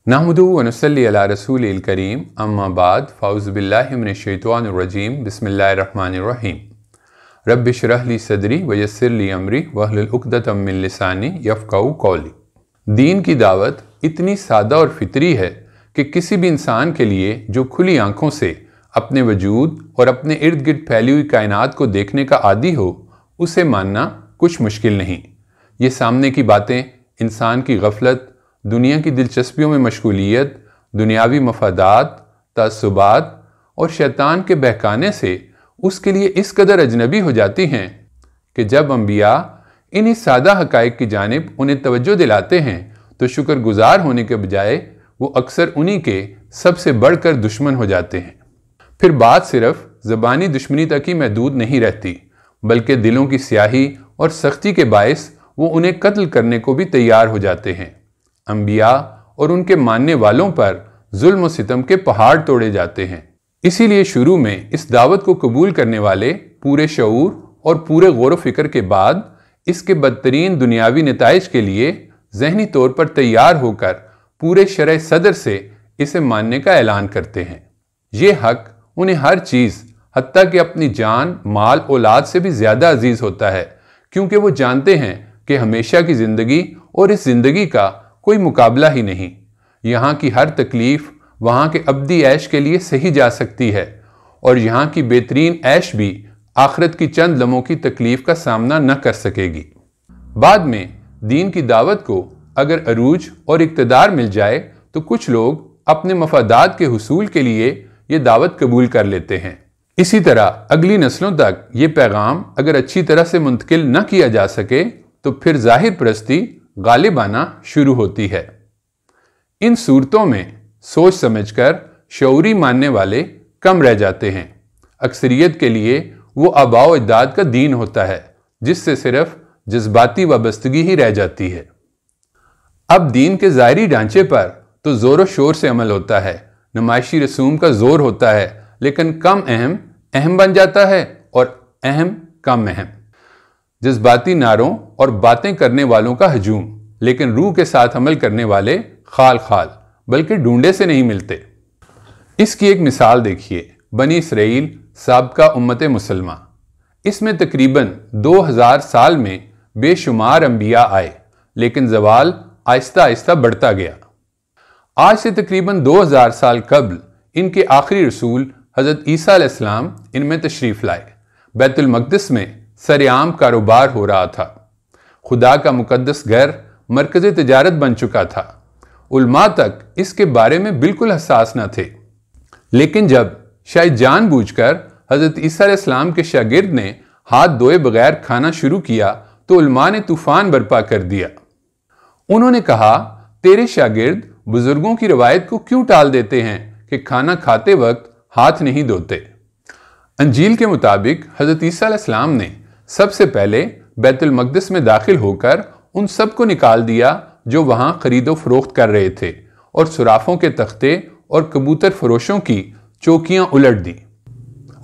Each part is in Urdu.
نحمدہ ونصلی علی رسول الکریم اما بعد فاعوذ باللہ من الشیطان الرجیم بسم اللہ الرحمن الرحیم رب اشرح لی صدری ویسر لی امری واحلل عقدۃ من لسانی یفقہوا قولی۔ دین کی دعوت اتنی سادہ اور فطری ہے کہ کسی بھی انسان کے لیے جو کھلی آنکھوں سے اپنے وجود اور اپنے ارد گرد پھیلی ہوئی کائنات کو دیکھنے کا عادی ہو، اسے ماننا کچھ مشکل نہیں۔ یہ سامنے کی باتیں انسان کی غفلت، دنیا کی دلچسپیوں میں مشغولیت، دنیاوی مفادات، تعصبات اور شیطان کے بہکانے سے اس کے لیے اس قدر اجنبی ہو جاتی ہیں کہ جب انبیاء انہی سادہ حقائق کی جانب انہیں توجہ دلاتے ہیں تو شکر گزار ہونے کے بجائے وہ اکثر انہی کے سب سے بڑھ کر دشمن ہو جاتے ہیں۔ پھر بات صرف زبانی دشمنی تک ہی محدود نہیں رہتی، بلکہ دلوں کی سیاہی اور سختی کے باعث وہ انہیں قتل کرنے کو بھی تیار ہو جاتے ہیں۔ انبیاء اور ان کے ماننے والوں پر ظلم و ستم کے پہاڑ توڑے جاتے ہیں۔ اسی لیے شروع میں اس دعوت کو قبول کرنے والے پورے شعور اور پورے غور و فکر کے بعد اس کے بدترین دنیاوی نتائج کے لیے ذہنی طور پر تیار ہو کر پورے شرح صدر سے اسے ماننے کا اعلان کرتے ہیں۔ یہ حق انہیں ہر چیز حتیٰ کہ اپنی جان، مال، اولاد سے بھی زیادہ عزیز ہوتا ہے، کیونکہ وہ جانتے ہیں کہ ہمیشہ کی زندگی اور اس زندگی کا کوئی مقابلہ ہی نہیں۔ یہاں کی ہر تکلیف وہاں کے ابدی عیش کے لیے سہی جا سکتی ہے، اور یہاں کی بہترین عیش بھی آخرت کی چند لمحوں کی تکلیف کا سامنا نہ کر سکے گی۔ بعد میں دین کی دعوت کو اگر عروج اور اقتدار مل جائے تو کچھ لوگ اپنے مفادات کے حصول کے لیے یہ دعوت قبول کر لیتے ہیں۔ اسی طرح اگلی نسلوں تک یہ پیغام اگر اچھی طرح سے منتقل نہ کیا جا سکے تو پھر ظاہر پرستی غالب آنا شروع ہوتی ہے۔ ان صورتوں میں سوچ سمجھ کر شعوری ماننے والے کم رہ جاتے ہیں۔ اکثریت کے لیے وہ آباء و اجداد کا دین ہوتا ہے، جس سے صرف جذباتی وابستگی ہی رہ جاتی ہے۔ اب دین کے ظاہری ڈھانچے پر تو زور و شور سے عمل ہوتا ہے، نمائشی رسوم کا زور ہوتا ہے، لیکن کم اہم اہم بن جاتا ہے اور اہم کم اہم۔ جذباتی نعروں اور باتیں کرنے والوں کا ہجوم، لیکن روح کے ساتھ عمل کرنے والے خال خال بلکہ ڈھونڈے سے نہیں ملتے۔ اس کی ایک مثال دیکھیے، بنی اسرائیل سابقہ امت مسلمہ۔ اس میں تقریباً 2000 سال میں بے شمار انبیاء آئے، لیکن زوال آہستہ آہستہ بڑھتا گیا۔ آج سے تقریباً 2000 سال قبل ان کے آخری رسول حضرت عیسیٰ علیہ السلام ان میں تشریف لائے۔ بیت المقدس میں سرعام کاروبار ہو رہا تھا۔ خدا کا مقدس گھر مرکز تجارت بن چکا تھا۔ علماء تک اس کے بارے میں بالکل حساس نہ تھے، لیکن جب شاید جان بوجھ کر حضرت عیسیٰ علیہ السلام کے شاگرد نے ہاتھ دھوئے بغیر کھانا شروع کیا تو علماء نے طوفان برپا کر دیا۔ انہوں نے کہا، تیرے شاگرد بزرگوں کی روایت کو کیوں ٹال دیتے ہیں کہ کھانا کھاتے وقت ہاتھ نہیں دھوتے؟ انجیل کے مطابق حضرت عیسیٰ علیہ السلام نے سب سے پہلے بیت المقدس میں داخل ہو کر ان سب کو نکال دیا جو وہاں خرید و فروخت کر رہے تھے، اور صرافوں کے تختے اور کبوتر فروشوں کی چوکیاں الٹ دیں،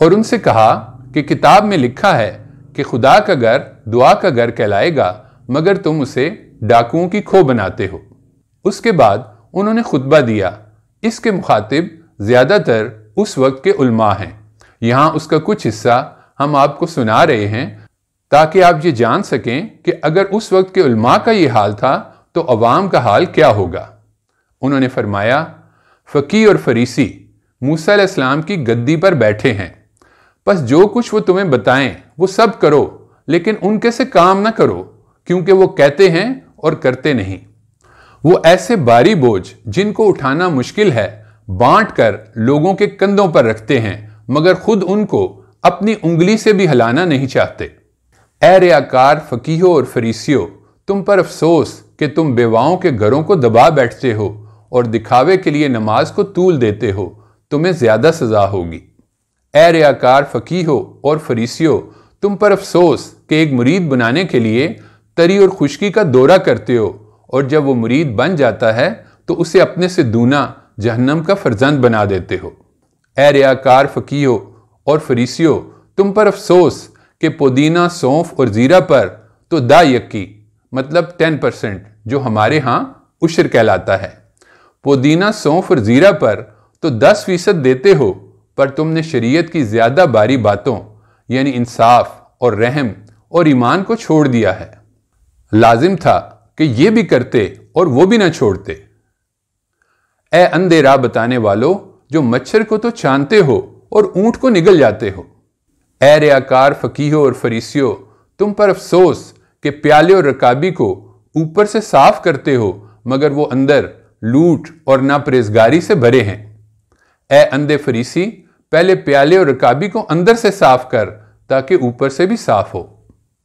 اور ان سے کہا کہ کتاب میں لکھا ہے کہ خدا کا گھر دعا کا گھر کہلائے گا، مگر تم اسے ڈاکوؤں کی کھو بناتے ہو۔ اس کے بعد انہوں نے خطبہ دیا۔ اس کے مخاطب زیادہ تر اس وقت کے علماء ہیں۔ یہاں اس کا کچھ حصہ ہم آپ کو سنا رہے ہیں تاکہ آپ یہ جان سکیں کہ اگر اس وقت کے علماء کا یہ حال تھا تو عوام کا حال کیا ہوگا۔ انہوں نے فرمایا، فقیہ اور فریسی موسیٰ علیہ السلام کی گدی پر بیٹھے ہیں، پس جو کچھ وہ تمہیں بتائیں وہ سب کرو، لیکن ان کے سے کام نہ کرو، کیونکہ وہ کہتے ہیں اور کرتے نہیں۔ وہ ایسے بھاری بوجھ جن کو اٹھانا مشکل ہے بانٹ کر لوگوں کے کندھوں پر رکھتے ہیں، مگر خود ان کو اپنی انگلی سے بھی ہلانا نہیں چاہتے۔ اے ریاکار فقیہوں اور فریسیوں، تم پر افسوس کہ تم بیواؤں کے گھروں کو دبا بیٹھتے ہو اور دکھاوے کے لیے نماز کو طول دیتے ہو، تمہیں زیادہ سزا ہوگی۔ اے ریاکار فقیہوں اور فریسیوں، تم پر افسوس کہ ایک مرید بنانے کے لیے تری اور خشکی کا دورہ کرتے ہو، اور جب وہ مرید بن جاتا ہے تو اسے اپنے سے دونا جہنم کا فرزند بنا دیتے ہو۔ اے ریاکار فقیہوں اور فریسیوں، تم پر افسوس کہ پودینہ، سونف اور زیرہ پر تو دا یکی مطلب 10% جو ہمارے ہاں عشر کہلاتا ہے، پودینہ، سونف اور زیرہ پر تو 10% دیتے ہو، پر تم نے شریعت کی زیادہ باری باتوں یعنی انصاف اور رحم اور ایمان کو چھوڑ دیا ہے۔ لازم تھا کہ یہ بھی کرتے اور وہ بھی نہ چھوڑتے۔ اے اندھے راہ بتانے والو، جو مچھر کو تو چاندتے ہو اور اونٹ کو نگل جاتے ہو۔ اے ریاکار فقیہو اور فریسیو، تم پر افسوس کہ پیالے اور رکابی کو اوپر سے صاف کرتے ہو مگر وہ اندر لوٹ اور ناپرہیزگاری سے بھرے ہیں۔ اے اندھے فریسی، پہلے پیالے اور رکابی کو اندر سے صاف کر تاکہ اوپر سے بھی صاف ہو۔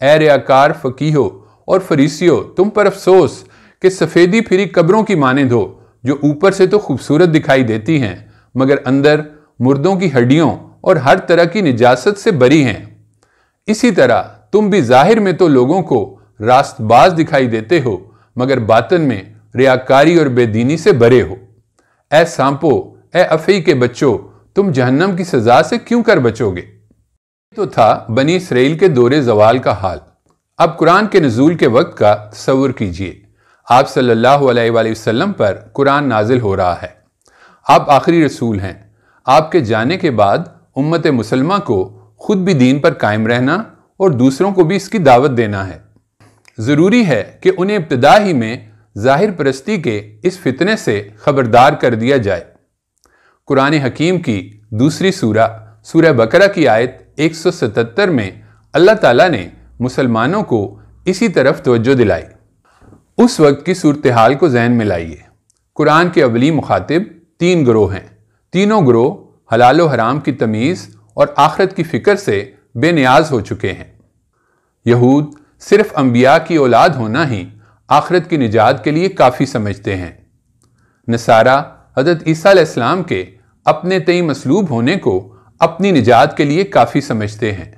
اے ریاکار فقیہو اور فریسیو، تم پر افسوس کہ سفیدی پھری قبروں کی مانند ہو، جو اوپر سے تو خوبصورت دکھائی دیتی ہیں مگر اندر مردوں کی ہڈیوں اور ہر طرح کی نجاست سے بری ہیں۔ اسی طرح تم بھی ظاہر میں تو لوگوں کو راست باز دکھائی دیتے ہو مگر باطن میں ریاکاری اور بے دینی سے بھرے ہو۔ اے سانپو، اے افعی کے بچوں، تم جہنم کی سزا سے کیوں کر بچو گے؟ یہ تو تھا بنی اسرائیل کے دور زوال کا حال۔ اب قرآن کے نزول کے وقت کا تصور کیجئے۔ آپ صلی اللہ علیہ وآلہ وسلم پر قرآن نازل ہو رہا ہے۔ آپ آخری رسول ہیں۔ آپ کے جانے کے بعد امت مسلمہ کو خود بھی دین پر قائم رہنا اور دوسروں کو بھی اس کی دعوت دینا ہے۔ ضروری ہے کہ انہیں ابتدا ہی میں ظاہر پرستی کے اس فتنے سے خبردار کر دیا جائے۔ قرآن حکیم کی دوسری سورہ بقرہ کی آیت 177 میں اللہ تعالیٰ نے مسلمانوں کو اسی طرف توجہ دلائی۔ اس وقت کی صورتحال کو ذہن میں لائیے۔ قرآن کے اولی مخاطب 3 گروہ ہیں۔ تینوں گروہ حلال و حرام کی تمیز اور آخرت کی فکر سے بے نیاز ہو چکے ہیں۔ یہود صرف انبیاء کی اولاد ہونا ہی آخرت کی نجات کے لیے کافی سمجھتے ہیں۔ نصارہ حضرت عیسیٰ علیہ السلام کے اپنے تئیں مصلوب ہونے کو اپنی نجات کے لیے کافی سمجھتے ہیں۔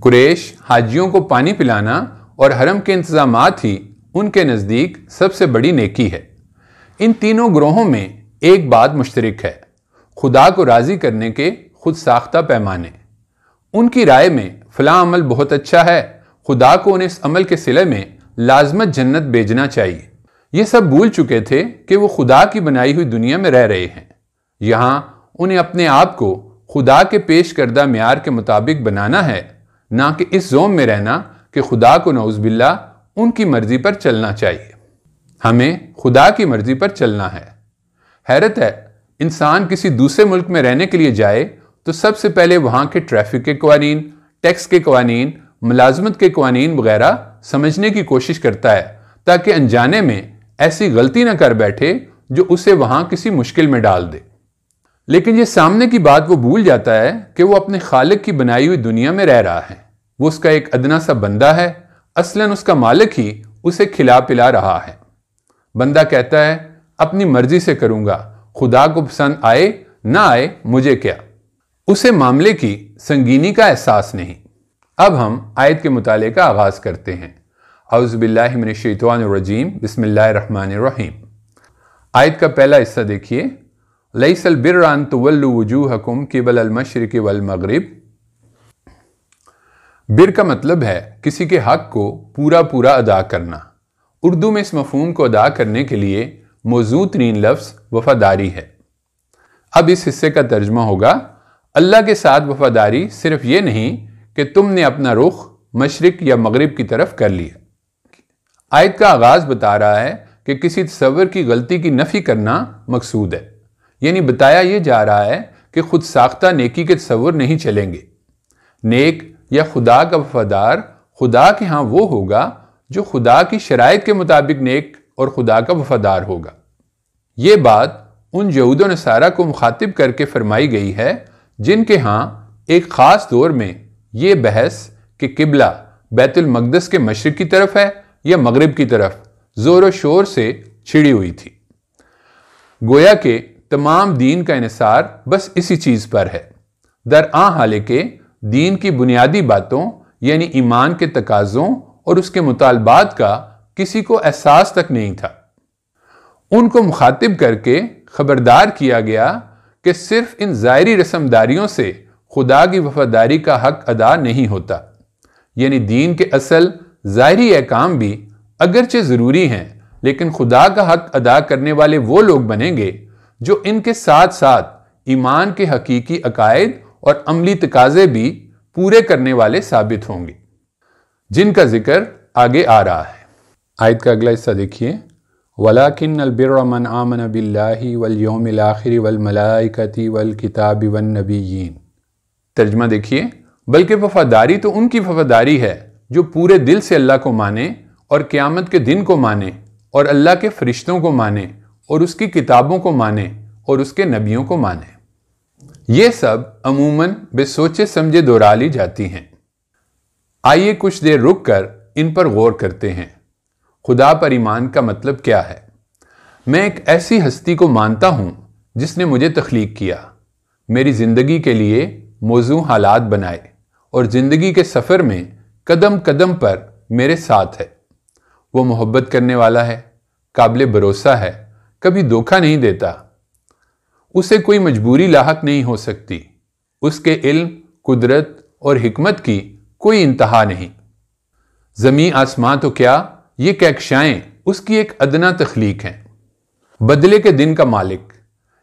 قریش حاجیوں کو پانی پلانا اور حرم کے انتظامات ہی ان کے نزدیک سب سے بڑی نیکی ہے۔ ان تینوں گروہوں میں ایک بات مشترک ہے، خدا کو راضی کرنے کے خود ساختہ پیمانے۔ ان کی رائے میں فلاں عمل بہت اچھا ہے، خدا کو انہیں اس عمل کے صلے میں لازمت جنت بھیجنا چاہیے۔ یہ سب بھول چکے تھے کہ وہ خدا کی بنائی ہوئی دنیا میں رہ رہے ہیں۔ یہاں انہیں اپنے آپ کو خدا کے پیش کردہ معیار کے مطابق بنانا ہے، نہ کہ اس زوم میں رہنا کہ خدا کو نعوذ باللہ ان کی مرضی پر چلنا چاہیے۔ ہمیں خدا کی مرضی پر چلنا ہے۔ حیرت ہے، انسان کسی دوسرے ملک میں رہنے کے لیے جائے تو سب سے پہلے وہاں کے ٹریفک کے قوانین، ٹیکس کے قوانین، ملازمت کے قوانین وغیرہ سمجھنے کی کوشش کرتا ہے تاکہ انجانے میں ایسی غلطی نہ کر بیٹھے جو اسے وہاں کسی مشکل میں ڈال دے۔ لیکن یہ سامنے کی بات وہ بھول جاتا ہے کہ وہ اپنے خالق کی بنائی ہوئی دنیا میں رہ رہا ہے۔ وہ اس کا ایک ادنا سا بندہ ہے، اصلاً اس کا مالک ہی اسے کھلا پلا رہا ہے۔ بندہ کہتا ہے اپنی مرضی سے کروں گا، خدا کو پسند آئے نہ آئے مجھے کیا۔ اسے معاملے کی سنگینی کا احساس نہیں۔ اب ہم آیت کے مطالعے کا آغاز کرتے ہیں۔ اعوذ باللہ من الشیطان الرجیم، بسم اللہ الرحمن الرحیم۔ آیت کا پہلا حصہ دیکھیے، لیس البر ان تولوا وجوہکم قبل المشرق والمغرب۔ بر کا مطلب ہے کسی کے حق کو پورا پورا ادا کرنا۔ اردو میں اس مفہوم کو ادا کرنے کے لیے موزوں ترین لفظ وفاداری ہے۔ اب اس حصے کا ترجمہ ہوگا، اللہ کے ساتھ وفاداری صرف یہ نہیں کہ تم نے اپنا رخ مشرق یا مغرب کی طرف کر لیا۔ آیت کا آغاز بتا رہا ہے کہ کسی تصور کی غلطی کی نفی کرنا مقصود ہے، یعنی بتایا یہ جا رہا ہے کہ خود ساختہ نیکی کے تصور نہیں چلیں گے۔ نیک یا خدا کا وفادار خدا کے ہاں وہ ہوگا جو خدا کی شرائط کے مطابق نیک اور خدا کا وفادار ہوگا۔ یہ بات ان یہود و نصارہ کو مخاطب کر کے فرمائی گئی ہے جن کے ہاں ایک خاص دور میں یہ بحث کہ قبلہ بیت المقدس کے مشرق کی طرف ہے یا مغرب کی طرف زور و شور سے چھڑی ہوئی تھی۔ گویا کہ تمام دین کا انحصار بس اسی چیز پر ہے، درآں حالانکہ دین کی بنیادی باتوں یعنی ایمان کے تقاضوں اور اس کے مطالبات کا کسی کو احساس تک نہیں تھا۔ ان کو مخاطب کر کے خبردار کیا گیا کہ صرف ان ظاہری رسم داریوں سے خدا کی وفاداری کا حق ادا نہیں ہوتا، یعنی دین کے اصل ظاہری احکام بھی اگرچہ ضروری ہیں لیکن خدا کا حق ادا کرنے والے وہ لوگ بنیں گے جو ان کے ساتھ ساتھ ایمان کے حقیقی عقائد اور عملی تقاضے بھی پورے کرنے والے ثابت ہوں گے، جن کا ذکر آگے آ رہا ہے۔ آیت کا اگلا حصہ دیکھیے، وَلَٰكِنَّ الْبِرَّ مَنْ آمَنَ بِاللَّهِ وَالْيَوْمِ الْآخِرِ وَالْمَلَائِكَةِ وَالْكِتَابِ وَالنَّبِيِّينَ۔ ترجمہ دیکھیے، بلکہ وفاداری تو ان کی وفاداری ہے جو پورے دل سے اللہ کو مانے اور قیامت کے دن کو مانے اور اللہ کے فرشتوں کو مانے اور اس کی کتابوں کو مانے اور اس کے نبیوں کو مانے۔ یہ سب عموماً بے سوچے سمجھے دہرا لی جاتی ہیں۔ آئیے کچھ دیر رک کر ان پر غور کرتے ہیں۔ خدا پر ایمان کا مطلب کیا ہے؟ میں ایک ایسی ہستی کو مانتا ہوں جس نے مجھے تخلیق کیا، میری زندگی کے لیے موزوں حالات بنائے اور زندگی کے سفر میں قدم قدم پر میرے ساتھ ہے۔ وہ محبت کرنے والا ہے، قابل بھروسہ ہے، کبھی دھوکہ نہیں دیتا، اسے کوئی مجبوری لاحق نہیں ہو سکتی، اس کے علم، قدرت اور حکمت کی کوئی انتہا نہیں۔ زمین آسمان تو کیا، یہ کہکشائیں اس کی ایک ادنا تخلیق ہیں۔ بدلے کے دن کا مالک،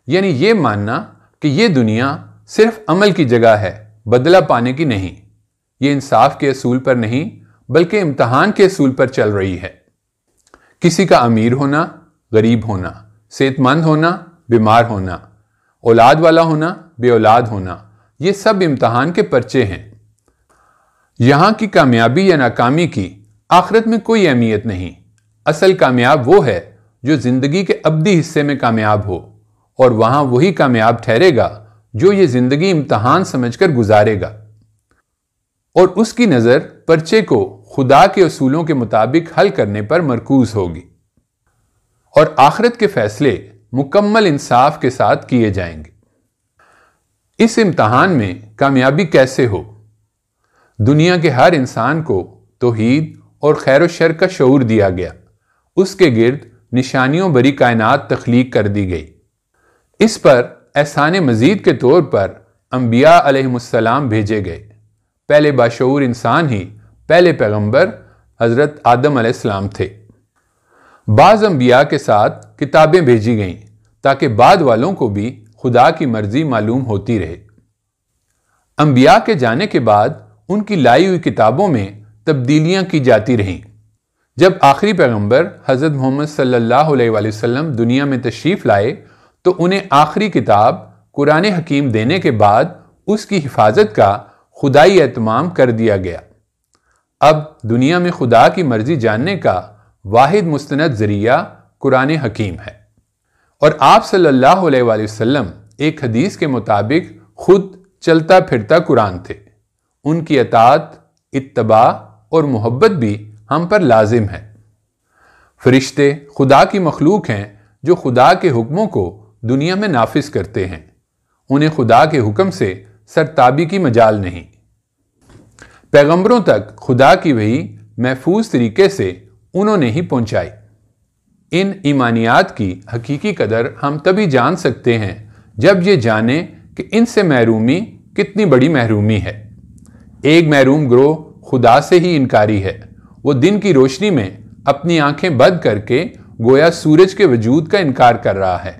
یعنی یہ ماننا کہ یہ دنیا صرف عمل کی جگہ ہے، بدلہ پانے کی نہیں۔ یہ انصاف کے اصول پر نہیں بلکہ امتحان کے اصول پر چل رہی ہے۔ کسی کا امیر ہونا، غریب ہونا، صحت مند ہونا، بیمار ہونا، اولاد والا ہونا، بے اولاد ہونا، یہ سب امتحان کے پرچے ہیں۔ یہاں کی کامیابی یا ناکامی کی آخرت میں کوئی اہمیت نہیں۔ اصل کامیاب وہ ہے جو زندگی کے ابدی حصے میں کامیاب ہو، اور وہاں وہی کامیاب ٹھہرے گا جو یہ زندگی امتحان سمجھ کر گزارے گا، اور اس کی نظر پرچے کو خدا کے اصولوں کے مطابق حل کرنے پر مرکوز ہوگی، اور آخرت کے فیصلے مکمل انصاف کے ساتھ کیے جائیں گے۔ اس امتحان میں کامیابی کیسے ہو؟ دنیا کے ہر انسان کو توحید اور خیر و شر کا شعور دیا گیا، اس کے گرد نشانیوں بری کائنات تخلیق کر دی گئی۔ اس پر احسان مزید کے طور پر انبیاء علیہم السلام بھیجے گئے۔ پہلے باشعور انسان ہی پہلے پیغمبر حضرت آدم علیہ السلام تھے۔ بعض انبیاء کے ساتھ کتابیں بھیجی گئیں تاکہ بعد والوں کو بھی خدا کی مرضی معلوم ہوتی رہے۔ انبیاء کے جانے کے بعد ان کی لائی ہوئی کتابوں میں تبدیلیاں کی جاتی رہیں۔ جب آخری پیغمبر حضرت محمد صلی اللہ علیہ وآلہ وسلم دنیا میں تشریف لائے تو انہیں آخری کتاب قرآن حکیم دینے کے بعد اس کی حفاظت کا خدائی اہتمام کر دیا گیا۔ اب دنیا میں خدا کی مرضی جاننے کا واحد مستند ذریعہ قرآن حکیم ہے، اور آپ صلی اللہ علیہ وآلہ وسلم ایک حدیث کے مطابق خود چلتا پھرتا قرآن تھے۔ ان کی اطاعت، اتباع اور محبت بھی ہم پر لازم ہے۔ فرشتے خدا کی مخلوق ہیں جو خدا کے حکموں کو دنیا میں نافذ کرتے ہیں، انہیں خدا کے حکم سے سرتابی کی مجال نہیں۔ پیغمبروں تک خدا کی وحی محفوظ طریقے سے انہوں نے ہی پہنچائی۔ ان ایمانیات کی حقیقی قدر ہم تبھی جان سکتے ہیں جب یہ جانیں کہ ان سے محرومی کتنی بڑی محرومی ہے۔ ایک محروم گروہ خدا سے ہی انکاری ہے، وہ دن کی روشنی میں اپنی آنکھیں بند کر کے گویا سورج کے وجود کا انکار کر رہا ہے۔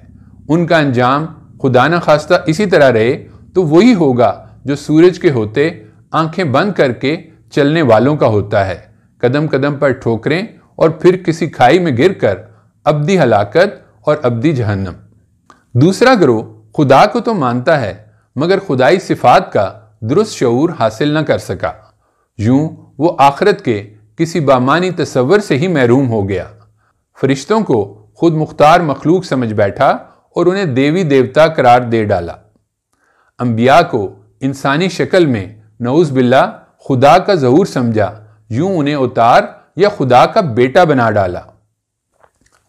ان کا انجام خدا نہ خواستہ اسی طرح رہے تو وہی ہوگا جو سورج کے ہوتے آنکھیں بند کر کے چلنے والوں کا ہوتا ہے، قدم قدم پر ٹھوکریں اور پھر کسی کھائی میں گر کر ابدی ہلاکت اور ابدی جہنم۔ دوسرا گروہ خدا کو تو مانتا ہے مگر خدائی صفات کا درست شعور حاصل نہ کر سکا، یوں وہ آخرت کے کسی بامانی تصور سے ہی محروم ہو گیا۔ فرشتوں کو خود مختار مخلوق سمجھ بیٹھا اور انہیں دیوی دیوتا قرار دے ڈالا۔ انبیاء کو انسانی شکل میں نعوذ باللہ خدا کا ظہور سمجھا، یوں انہیں اتار یا خدا کا بیٹا بنا ڈالا۔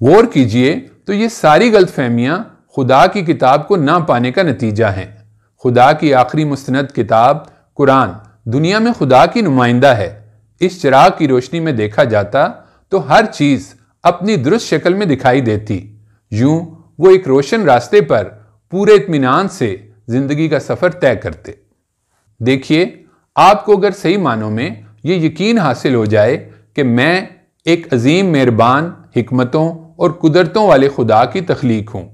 غور کیجئے تو یہ ساری غلط فہمیاں خدا کی کتاب کو نہ پانے کا نتیجہ ہیں۔ خدا کی آخری مستند کتاب قرآن دنیا میں خدا کی نمائندہ ہے۔ اس چراغ کی روشنی میں دیکھا جاتا تو ہر چیز اپنی درست شکل میں دکھائی دیتی، یوں وہ ایک روشن راستے پر پورے اطمینان سے زندگی کا سفر طے کرتے۔ دیکھیے، آپ کو اگر صحیح معنوں میں یہ یقین حاصل ہو جائے کہ میں ایک عظیم مہربان، حکمتوں اور قدرتوں والے خدا کی تخلیق ہوں،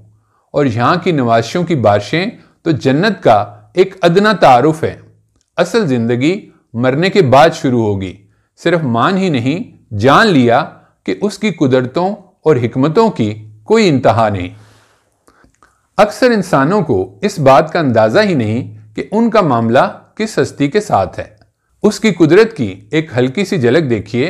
اور یہاں کی نوازشوں کی بارشیں تو جنت کا ایک ادنا تعارف ہے۔ اصل زندگی مرنے کے بعد شروع ہوگی، صرف مان ہی نہیں جان لیا کہ اس کی قدرتوں اور حکمتوں کی کوئی انتہا نہیں۔ اکثر انسانوں کو اس بات کا اندازہ ہی نہیں کہ ان کا معاملہ کس ہستی کے ساتھ ہے۔ اس کی قدرت کی ایک ہلکی سی جھلک دیکھیے۔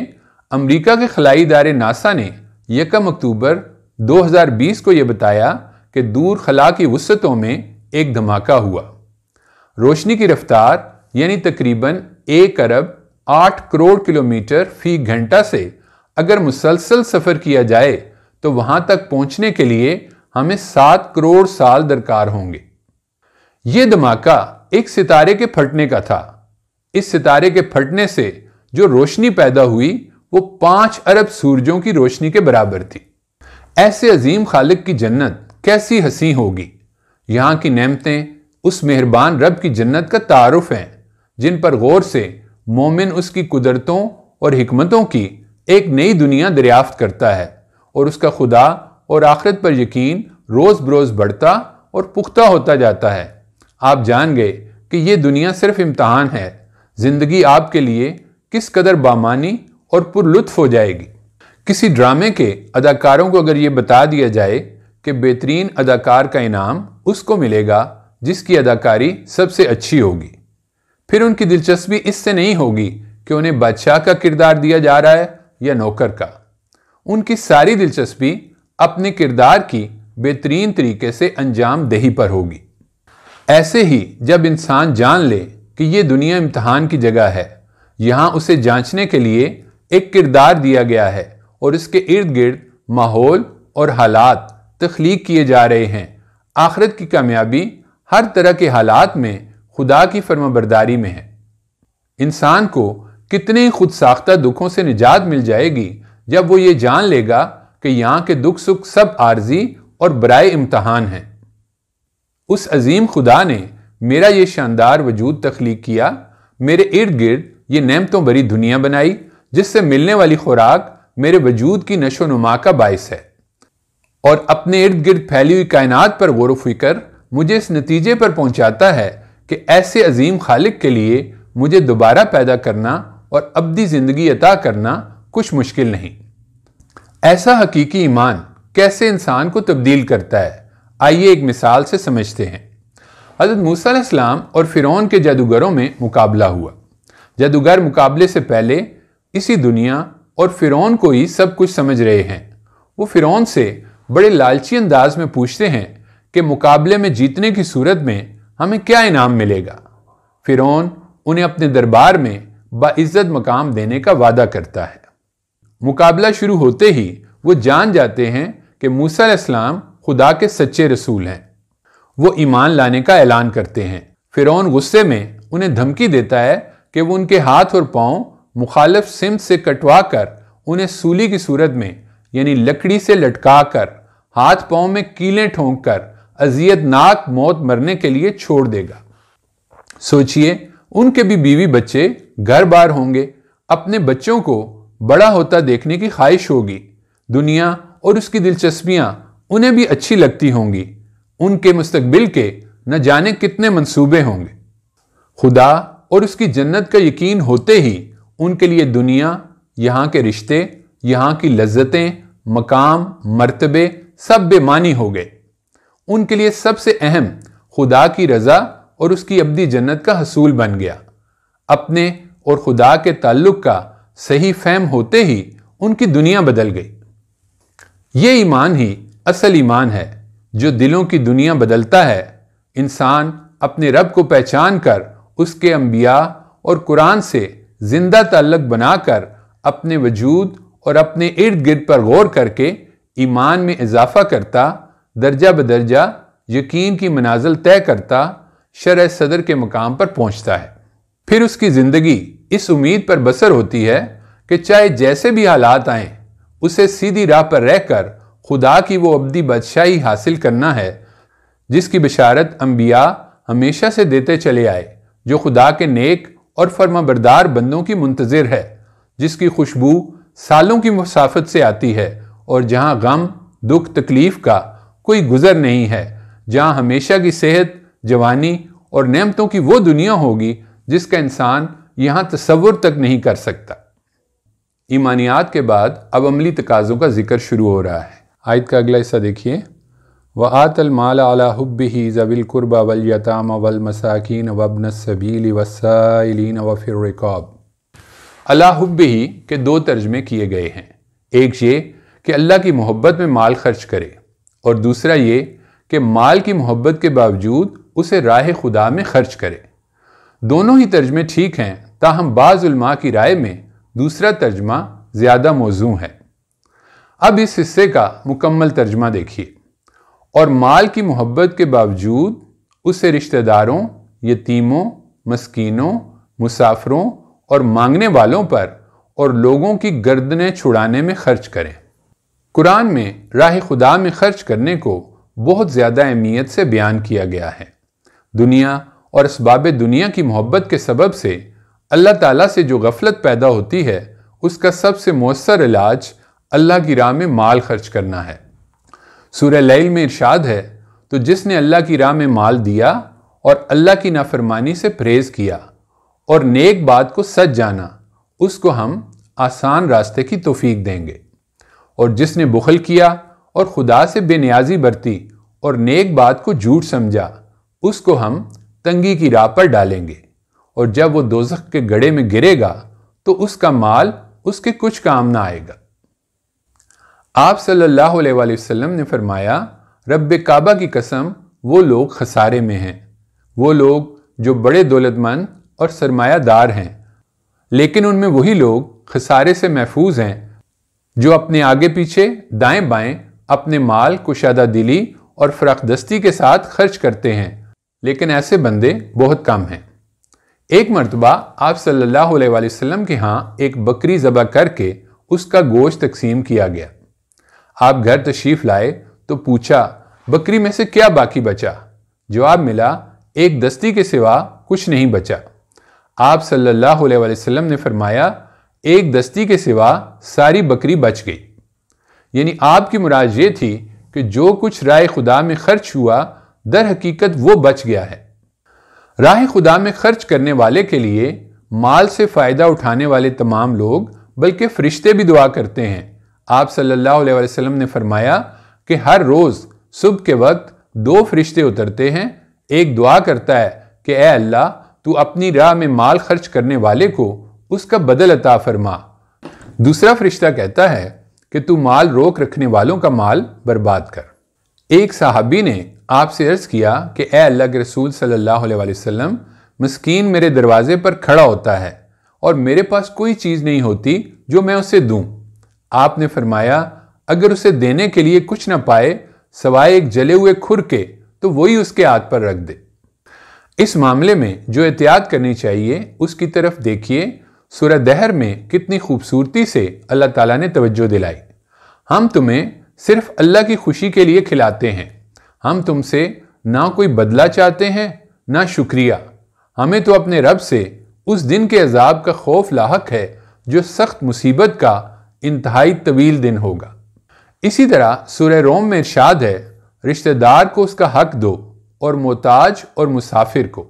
امریکہ کے خلائی ادارے ناسا نے 1 اکتوبر 2020 کو یہ بتایا کہ دور خلا کی وسعتوں میں ایک دھماکہ ہوا۔ روشنی کی رفتار یعنی تقریباً 1 ارب 8 کروڑ کلومیٹر فی گھنٹہ سے اگر مسلسل سفر کیا جائے تو وہاں تک پہنچنے کے لیے ہمیں 7 کروڑ سال درکار ہوں گے۔ یہ دھماکہ ایک ستارے کے پھٹنے کا تھا۔ اس ستارے کے پھٹنے سے جو روشنی پیدا ہوئی وہ 5 ارب سورجوں کی روشنی کے برابر تھی۔ ایسے عظیم خالق کی جنت کیسی حسین ہوگی۔ یہاں کی نعمتیں اس مہربان رب کی جنت کا تعارف ہیں، جن پر غور سے مومن اس کی قدرتوں اور حکمتوں کی ایک نئی دنیا دریافت کرتا ہے، اور اس کا خدا اور آخرت پر یقین روز بروز بڑھتا اور پختہ ہوتا جاتا ہے۔ آپ جان گئے کہ یہ دنیا صرف امتحان ہے، زندگی آپ کے لیے کس قدر بامانی اور پر لطف ہو جائے گی۔ کسی ڈرامے کے اداکاروں کو اگر یہ بتا دیا جائے کہ بہترین اداکار کا انعام اس کو ملے گا جس کی اداکاری سب سے اچھی ہوگی، پھر ان کی دلچسپی اس سے نہیں ہوگی کہ انہیں بادشاہ کا کردار دیا جا رہا ہے یا نوکر کا۔ ان کی ساری دلچسپی اپنے کردار کی بہترین طریقے سے انجام دہی پر ہوگی۔ ایسے ہی جب انسان جان لے کہ یہ دنیا امتحان کی جگہ ہے، یہاں اسے جانچنے کے لیے ایک کردار دیا گیا ہے اور اس کے ارد گرد ماحول اور حالات تخلیق کیے جا رہے ہیں۔ آخرت کی کامیابی ہر طرح کے حالات میں خدا کی فرمانبرداری میں ہے۔ انسان کو کتنے خود ساختہ دکھوں سے نجات مل جائے گی جب وہ یہ جان لے گا کہ یہاں کے دکھ سکھ سب عارضی اور برائے امتحان ہیں۔ اس عظیم خدا نے میرا یہ شاندار وجود تخلیق کیا، میرے ارد گرد یہ نعمتوں بری دنیا بنائی جس سے ملنے والی خوراک میرے وجود کی نشو و نما کا باعث ہے، اور اپنے ارد گرد پھیلی ہوئی کائنات پر غور و فکر مجھے اس نتیجے پر پہنچاتا ہے کہ ایسے عظیم خالق کے لیے مجھے دوبارہ پیدا کرنا اور ابدی زندگی عطا کرنا کچھ مشکل نہیں۔ ایسا حقیقی ایمان کیسے انسان کو تبدیل کرتا ہے، آئیے ایک مثال سے سمجھتے ہیں۔ حضرت موسیٰ علیہ السلام اور فرعون کے جادوگروں میں مقابلہ ہوا۔ جادوگر مقابلے سے پہلے اسی دنیا اور فرعون کو ہی سب کچھ سمجھ رہے ہیں۔ وہ فرعون سے بڑے لالچی انداز میں پوچھتے ہیں کہ مقابلے میں جیتنے کی صورت میں ہمیں کیا انعام ملے گا۔ فرعون انہیں اپنے دربار میں باعزت مقام دینے کا وعدہ کرتا ہے۔ مقابلہ شروع ہوتے ہی وہ جان جاتے ہیں کہ موسیٰ علیہ السلام خدا کے سچے رسول ہیں۔ وہ ایمان لانے کا اعلان کرتے ہیں۔ فرعون غصے میں انہیں دھمکی دیتا ہے کہ وہ ان کے ہاتھ اور پاؤں مخالف سمت سے کٹوا کر انہیں سولی کی صورت میں یعنی لکڑی سے لٹکا کر ہاتھ پاؤں میں کیلیں ٹھونک کر اذیت ناک موت مرنے کے لیے چھوڑ دے گا۔ سوچئے ان کے بھی بیوی بچے گھر بار ہوں گے، اپنے بچوں کو بڑا ہوتا دیکھنے کی خواہش ہوگی، دنیا اور اس کی دلچسپیاں انہیں بھی اچھی لگتی ہوں گی، ان کے مستقبل کے نہ جانے کتنے منصوبے ہوں گے۔ خدا اور اس کی جنت کا یقین ہوتے ہی ان کے لیے دنیا، یہاں کے رشتے، یہاں کی لذتیں، مقام، مرتبے سب بے معنی ہو گئے۔ ان کے لیے سب سے اہم خدا کی رضا اور اس کی ابدی جنت کا حصول بن گیا۔ اپنے اور خدا کے تعلق کا صحیح فہم ہوتے ہی ان کی دنیا بدل گئی۔ یہ ایمان ہی اصل ایمان ہے جو دلوں کی دنیا بدلتا ہے۔ انسان اپنے رب کو پہچان کر اس کے انبیاء اور قرآن سے زندہ تعلق بنا کر اپنے وجود اور اپنے ارد گرد پر غور کر کے ایمان میں اضافہ کرتا، درجہ بدرجہ یقین کی منازل طے کرتا، شرح صدر کے مقام پر پہنچتا ہے۔ پھر اس کی زندگی اس امید پر بسر ہوتی ہے کہ چاہے جیسے بھی حالات آئیں، اسے سیدھی راہ پر رہ کر خدا کی وہ ابدی بادشاہی حاصل کرنا ہے جس کی بشارت انبیاء ہمیشہ سے دیتے چلے آئے، جو خدا کے نیک اور فرمانبردار بندوں کی منتظر ہے، جس کی خوشبو سالوں کی مسافت سے آتی ہے اور جہاں غم دکھ تکلیف کا کوئی گزر نہیں ہے جہاں ہمیشہ کی صحت، جوانی اور نعمتوں کی وہ دنیا ہوگی جس کا انسان یہاں تصور تک نہیں کر سکتا۔ ایمانیات کے بعد اب عملی تقاضوں کا ذکر شروع ہو رہا ہے۔ آیت کا اگلا حصہ دیکھیے، وَآتَ الْمَالَ عَلَى حُبِّهِ ذَوِي الْقُرْبَى وَالْيَتَامَى وَالْمَسَاكِينَ وَابْنَ السَّبِيلِ وَالسَّائِلِينَ وَفِي الرِّقَابِ۔ عَلَى حُبِّهِ کے دو ترجمے کیے گئے ہیں، ایک یہ کہ اللہ کی محبت میں مال خرچ کرے، اور دوسرا یہ کہ مال کی محبت کے باوجود اسے راہ خدا میں خرچ کرے۔ دونوں ہی ترجمے ٹھیک ہیں، تاہم بعض علماء کی رائے میں دوسرا ترجمہ زیادہ موزوں ہے۔ اب اس حصے کا مکمل ترجمہ دیکھیے، اور مال کی محبت کے باوجود اسے رشتہ داروں، یتیموں، مسکینوں، مسافروں اور مانگنے والوں پر اور لوگوں کی گردنیں چھڑانے میں خرچ کریں۔ قرآن میں راہ خدا میں خرچ کرنے کو بہت زیادہ اہمیت سے بیان کیا گیا ہے۔ دنیا اور اسباب دنیا کی محبت کے سبب سے اللہ تعالیٰ سے جو غفلت پیدا ہوتی ہے، اس کا سب سے مؤثر علاج اللہ کی راہ میں مال خرچ کرنا ہے۔ سورہ لیل میں ارشاد ہے، تو جس نے اللہ کی راہ میں مال دیا اور اللہ کی نافرمانی سے پرہیز کیا اور نیک بات کو سچ جانا، اس کو ہم آسان راستے کی توفیق دیں گے۔ اور جس نے بخل کیا اور خدا سے بے نیازی برتی اور نیک بات کو جھوٹ سمجھا، اس کو ہم تنگی کی راہ پر ڈالیں گے، اور جب وہ دوزخ کے گڑھے میں گرے گا تو اس کا مال اس کے کچھ کام نہ آئے گا۔ آپ صلی اللہ علیہ وآلہ وسلم نے فرمایا، رب کعبہ کی قسم، وہ لوگ خسارے میں ہیں، وہ لوگ جو بڑے دولت مند اور سرمایہ دار ہیں، لیکن ان میں وہی لوگ خسارے سے محفوظ ہیں جو اپنے آگے پیچھے، دائیں بائیں اپنے مال کشادہ دلی اور فراخ دستی کے ساتھ خرچ کرتے ہیں، لیکن ایسے بندے بہت کم ہیں۔ ایک مرتبہ آپ صلی اللہ علیہ وآلہ وسلم کے ہاں ایک بکری ذبح کر کے اس کا گوشت تقسیم کیا گیا۔ آپ گھر تشریف لائے تو پوچھا، بکری میں سے کیا باقی بچا؟ جواب ملا، ایک دستی کے سوا کچھ نہیں بچا۔ آپ صلی اللہ علیہ وآلہ وسلم نے فرمایا، ایک دستی کے سوا ساری بکری بچ گئی۔ یعنی آپ کی مراد یہ تھی کہ جو کچھ راہ خدا میں خرچ ہوا، در حقیقت وہ بچ گیا ہے۔ راہ خدا میں خرچ کرنے والے کے لیے مال سے فائدہ اٹھانے والے تمام لوگ، بلکہ فرشتے بھی دعا کرتے ہیں۔ آپ صلی اللہ علیہ وسلم نے فرمایا کہ ہر روز صبح کے وقت 2 فرشتے اترتے ہیں، ایک دعا کرتا ہے کہ اے اللہ، تو اپنی راہ میں مال خرچ کرنے والے کو اس کا بدل عطا فرما۔ دوسرا فرشتہ کہتا ہے کہ تو مال روک رکھنے والوں کا مال برباد کر۔ ایک صحابی نے آپ سے عرض کیا کہ اے اللہ کے رسول صلی اللہ علیہ وسلم، مسکین میرے دروازے پر کھڑا ہوتا ہے اور میرے پاس کوئی چیز نہیں ہوتی جو میں اسے دوں۔ آپ نے فرمایا، اگر اسے دینے کے لیے کچھ نہ پائے سوائے ایک جلے ہوئے کھر کے تو وہی اس کے ہاتھ پر رکھ دے۔ اس معاملے میں جو احتیاط کرنی چاہیے اس کی طرف دیکھیے۔ سورہ دہر میں کتنی خوبصورتی سے اللہ تعالیٰ نے توجہ دلائی۔ ہم تمہیں صرف اللہ کی خوشی کے لیے کھلاتے ہیں، ہم تم سے نہ کوئی بدلہ چاہتے ہیں نہ شکریہ۔ ہمیں تو اپنے رب سے اس دن کے عذاب کا خوف لاحق ہے جو سخت مصیبت کا انتہائی طویل دن ہوگا۔ اسی طرح سورہ روم میں ارشاد ہے، رشتہ دار کو اس کا حق دو اور محتاج اور مسافر کو،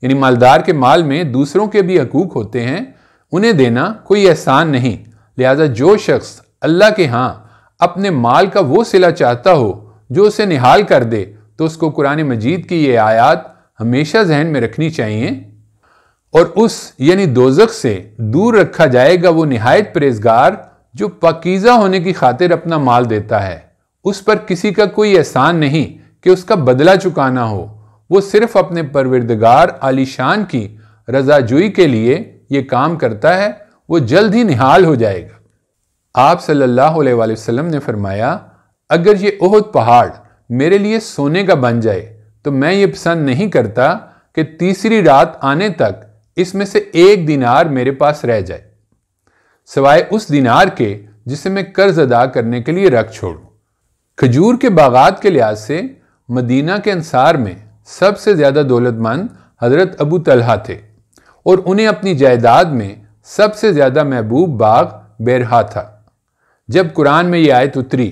یعنی مالدار کے مال میں دوسروں کے بھی حقوق ہوتے ہیں، انہیں دینا کوئی احسان نہیں۔ لہذا جو شخص اللہ کے ہاں اپنے مال کا وہ صلہ چاہتا ہو جو اسے نہال کر دے، تو اس کو قرآن مجید کی یہ آیات ہمیشہ ذہن میں رکھنی چاہیے، اور اس یعنی دوزخ سے دور رکھا جائے گا وہ نہایت پرہیزگار جو پاکیزہ ہونے کی خاطر اپنا مال دیتا ہے۔ اس پر کسی کا کوئی احسان نہیں کہ اس کا بدلہ چکانا ہو، وہ صرف اپنے پروردگار عالی شان کی رضا جوئی کے لیے یہ کام کرتا ہے، وہ جلد ہی نہال ہو جائے گا۔ آپ صلی اللہ علیہ وآلہ وسلم نے فرمایا، اگر یہ احد پہاڑ میرے لیے سونے کا بن جائے تو میں یہ پسند نہیں کرتا کہ تیسری رات آنے تک اس میں سے 1 دینار میرے پاس رہ جائے، سوائے اس دینار کے جسے میں قرض ادا کرنے کے لیے رکھ چھوڑوں۔ کھجور کے باغات کے لحاظ سے مدینہ کے انصار میں سب سے زیادہ دولت مند حضرت ابو طلحہ تھے، اور انہیں اپنی جائیداد میں سب سے زیادہ محبوب باغ بیرہا تھا۔ جب قرآن میں یہ آیت اتری،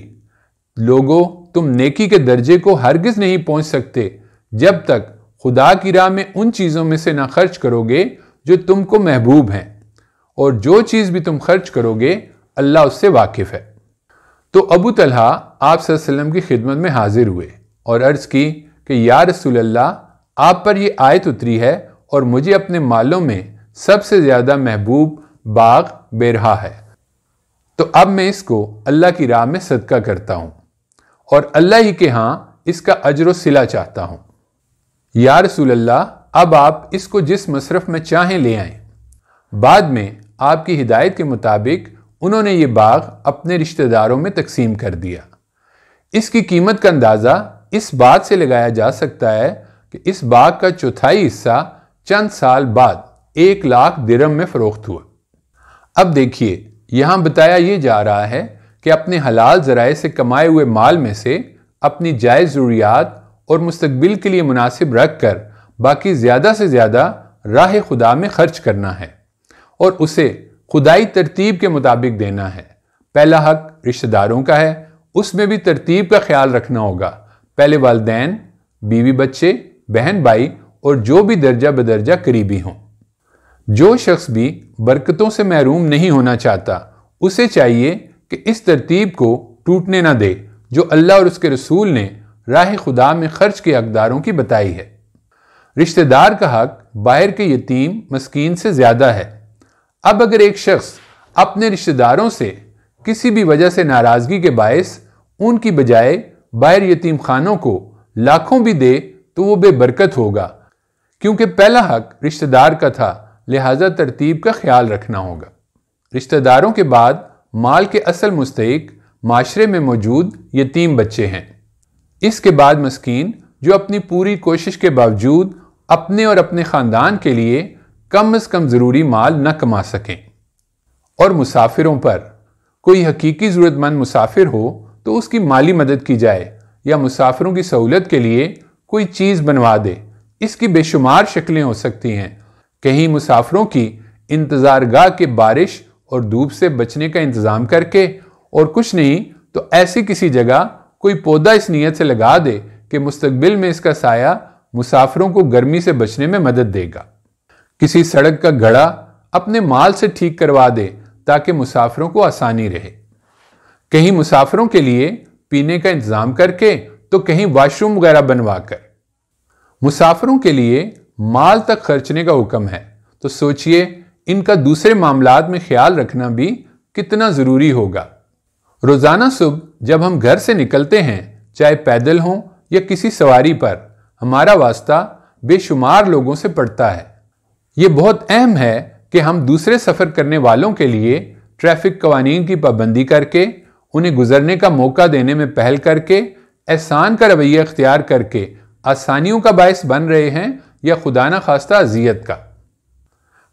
لوگو تم نیکی کے درجے کو ہرگز نہیں پہنچ سکتے جب تک خدا کی راہ میں ان چیزوں میں سے نہ خرچ کرو گے جو تم کو محبوب ہیں، اور جو چیز بھی تم خرچ کرو گے اللہ اس سے واقف ہے۔ تو ابو طلحہ آپ صلی اللہ علیہ وسلم کی خدمت میں حاضر ہوئے اور عرض کی کہ یا رسول اللہ، آپ پر یہ آیت اتری ہے اور مجھے اپنے مالوں میں سب سے زیادہ محبوب باغ بیرہا ہے، تو اب میں اس کو اللہ کی راہ میں صدقہ کرتا ہوں اور اللہ ہی کے ہاں اس کا اجر و صلہ چاہتا ہوں۔ یا رسول اللہ، اب آپ اس کو جس مصرف میں چاہیں لے آئیں۔ بعد میں آپ کی ہدایت کے مطابق انہوں نے یہ باغ اپنے رشتہ داروں میں تقسیم کر دیا۔ اس کی قیمت کا اندازہ اس بات سے لگایا جا سکتا ہے کہ اس باغ کا چوتھائی حصہ چند سال بعد 1,00,000 درہم میں فروخت ہوا۔ اب دیکھیے، یہاں بتایا یہ جا رہا ہے کہ اپنے حلال ذرائع سے کمائے ہوئے مال میں سے اپنی جائز ضروریات اور مستقبل کے لیے مناسب رکھ کر باقی زیادہ سے زیادہ راہ خدا میں خرچ کرنا ہے اور اسے خدائی ترتیب کے مطابق دینا ہے۔ پہلا حق رشتہ داروں کا ہے، اس میں بھی ترتیب کا خیال رکھنا ہوگا۔ پہلے والدین، بیوی بچے، بہن بھائی اور جو بھی درجہ بدرجہ قریبی ہوں۔ جو شخص بھی برکتوں سے محروم نہیں ہونا چاہتا، اسے چاہیے کہ اس ترتیب کو ٹوٹنے نہ دے جو اللہ اور اس کے رسول نے راہ خدا میں خرچ کے حقداروں کی بتائی ہے۔ رشتہ دار کا حق باہر کے یتیم مسکین سے زیادہ ہے۔ اب اگر ایک شخص اپنے رشتہ داروں سے کسی بھی وجہ سے ناراضگی کے باعث ان کی بجائے باہر یتیم خانوں کو لاکھوں بھی دے تو وہ بے برکت ہوگا، کیونکہ پہلا حق رشتہ دار کا تھا، لہذا ترتیب کا خیال رکھنا ہوگا۔ رشتہ داروں کے بعد مال کے اصل مستحق معاشرے میں موجود یتیم بچے ہیں، اس کے بعد مسکین جو اپنی پوری کوشش کے باوجود اپنے اور اپنے خاندان کے لیے کم از کم ضروری مال نہ کما سکیں، اور مسافروں پر کوئی حقیقی ضرورت مند مسافر ہو تو اس کی مالی مدد کی جائے یا مسافروں کی سہولت کے لیے کوئی چیز بنوا دے۔ اس کی بے شمار شکلیں ہو سکتی ہیں۔ کہیں مسافروں کی انتظار گاہ کے بارش اور دھوپ سے بچنے کا انتظام کر کے، اور کچھ نہیں تو ایسی کسی جگہ کوئی پودا اس نیت سے لگا دے کہ مستقبل میں اس کا سایہ مسافروں کو گرمی سے بچنے میں مدد دے گا۔ کسی سڑک کا گڑھا اپنے مال سے ٹھیک کروا دے تاکہ مسافروں کو آسانی رہے۔ کہیں مسافروں کے لیے پینے کا انتظام کر کے تو کہیں واش روم وغیرہ بنوا کر۔ مسافروں کے لیے مال تک خرچنے کا حکم ہے، تو سوچئے ان کا دوسرے معاملات میں خیال رکھنا بھی کتنا ضروری ہوگا۔ روزانہ صبح جب ہم گھر سے نکلتے ہیں، چاہے پیدل ہوں یا کسی سواری پر، ہمارا واسطہ بے شمار لوگوں سے پڑتا ہے۔ یہ بہت اہم ہے کہ ہم دوسرے سفر کرنے والوں کے لیے ٹریفک قوانین کی پابندی کر کے، انہیں گزرنے کا موقع دینے میں پہل کر کے، احسان کا رویہ اختیار کر کے آسانیوں کا باعث بن رہے ہیں یا خدا نہ خواستہ اذیت کا۔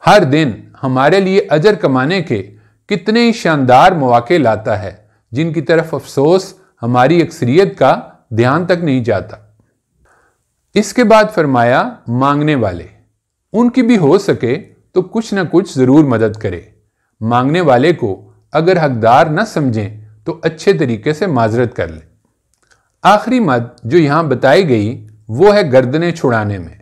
ہر دن ہمارے لیے اجر کمانے کے کتنے ہی شاندار مواقع لاتا ہے جن کی طرف افسوس ہماری اکثریت کا دھیان تک نہیں جاتا۔ اس کے بعد فرمایا مانگنے والے، ان کی بھی ہو سکے تو کچھ نہ کچھ ضرور مدد کرے۔ مانگنے والے کو اگر حقدار نہ سمجھیں تو اچھے طریقے سے معذرت کر لیں۔ آخری مد جو یہاں بتائی گئی وہ ہے گردنیں چھڑانے میں۔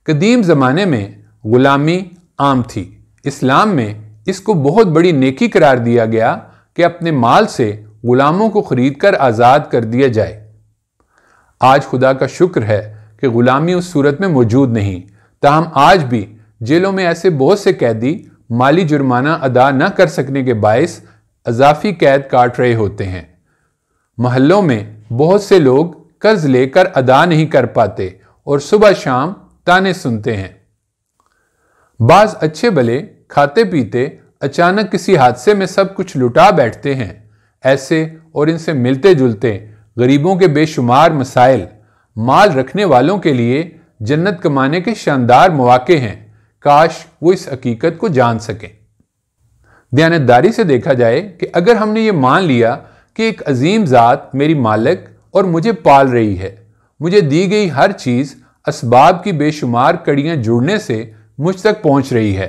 قدیم زمانے میں غلامی عام تھی، اسلام میں اس کو بہت بڑی نیکی قرار دیا گیا کہ اپنے مال سے غلاموں کو خرید کر آزاد کر دیا جائے۔ آج خدا کا شکر ہے کہ غلامی اس صورت میں موجود نہیں، تاہم آج بھی جیلوں میں ایسے بہت سے قیدی مالی جرمانہ ادا نہ کر سکنے کے باعث اضافی قید کاٹ رہے ہوتے ہیں۔ محلوں میں بہت سے لوگ قرض لے کر ادا نہیں کر پاتے اور صبح شام تانے سنتے ہیں۔ بعض اچھے بھلے کھاتے پیتے اچانک کسی حادثے میں سب کچھ لٹا بیٹھتے ہیں۔ ایسے اور ان سے ملتے جلتے غریبوں کے بے شمار مسائل مال رکھنے والوں کے لیے جنت کمانے کے شاندار مواقع ہیں، کاش وہ اس حقیقت کو جان سکیں۔ دیانتداری سے دیکھا جائے کہ اگر ہم نے یہ مان لیا کہ ایک عظیم ذات میری مالک اور مجھے پال رہی ہے، مجھے دی گئی ہر چیز اسباب کی بے شمار کڑیاں جوڑنے سے مجھ تک پہنچ رہی ہے،